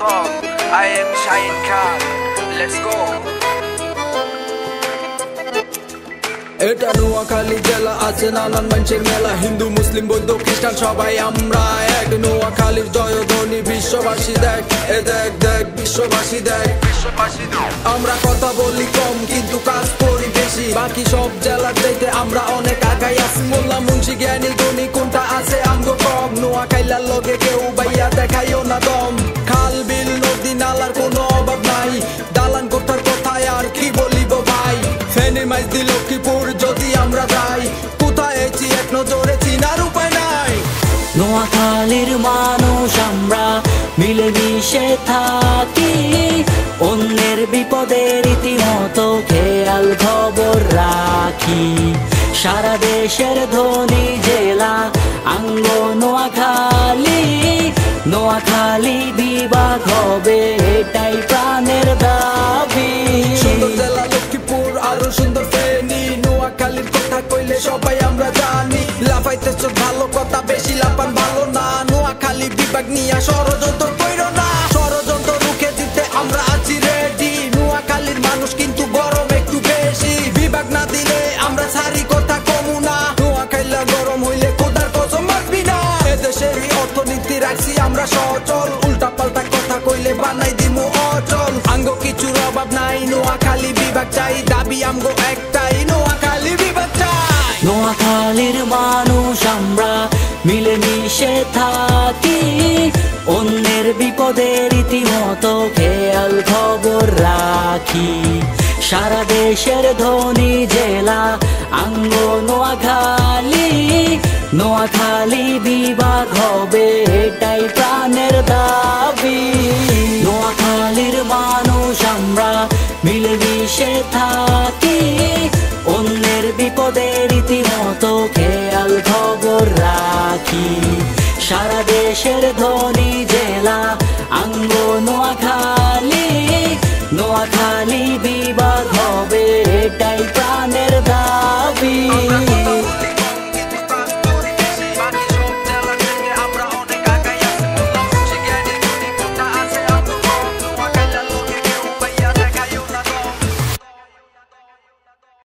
song. I am Shahid Khan. Let's go. এটা নোয়াখালী জেলা, আছে নানান মানুষের মেলা। হিন্দু মুসলিম বৌদ্ধ খ্রিস্টান সবাই আমরা এক। নোয়াখালীর জয়ধ্বনি বিশ্ববাসী দেখ, এ দেখ দেখ বিশ্ববাসী দেখ। আমরা কথা বলি কম কিন্তু কাজ করি বেশি, বাকি সব জেলার চাইতে আমরা অনেক আগাই আছি। মোল্লা মুন্সি জ্ঞানী গুণী কোনটা আছে আমগো কম, নোয়াখাইলার লগে কেউ বাইয়া দেখাইও না দম। খাল বিল নদী নালার কোনো অভাব নাই, দালান কোঠার কথায় আর কি বলিব ভাই। ফেনী মাইজদি লক্ষ্মীপুর যদি আমরা যাই, কোথায় এসি এক নজরে চিনার উপায় নাই। নোয়াখালীর মানুষ আমরা মিলেমিশে থাকি, অন্যের বিপদের রীতিমতো খেয়াল খবর রাখি। সারা দেশের ধনী জেলা আঙ্গ নোয়াখালী, নোয়াখালী বিভাগ হবে এটাই প্রাণের দাবি। সুন্দর জেলা লক্ষ্মীপুর, আরো সুন্দর ফেনী। নোয়াখালীর কথা কইলে সবাই আমরা জানি, লাফাইতেছ ভালো কথা, বেশি লাফান ভালো না। নোয়াখালী বিভাগ নিয়ে ষড়যন্ত্র কইরো না, ষড়যন্ত্র রুখে দিতে আমরা আছি রেডি। নোয়াখালীর মানুষ কিন্তু গরম একটু বেশি, বিভাগ না দিলে আমরা সারি কথা কমু না। নোয়াখাইলা গরম হইলে খোদার কসম মারবি না। এদেশেরই অর্থনীতি রাখছি আমরা সচল, উল্টা পাল্টা কথা কইলে বানাই দিমু অচল। আঙ্গ কিছুর অভাব নাই, নোয়াখালী বিভাগ চাই, দাবি আমগো একটাই, নোয়াখালী বিভাগ চাই। নোয়াখালীর মানুষ আমরা মিলেমিশে থাকি, অন্যের বিপদের রীতিমতো খেয়াল খবর রাখি। সারা দেশের ধনী জেলা আঙ্গ নোয়াখালী, নোয়াখালী বিভাগ হবে এটাই প্রাণের দাবি। নোয়াখালীর মানুষ আমরা মিলেমিশে থাকি, অন্যের বিপদের রীতিমতো খেয়াল খবর রাখি। সারা দেশের ধনী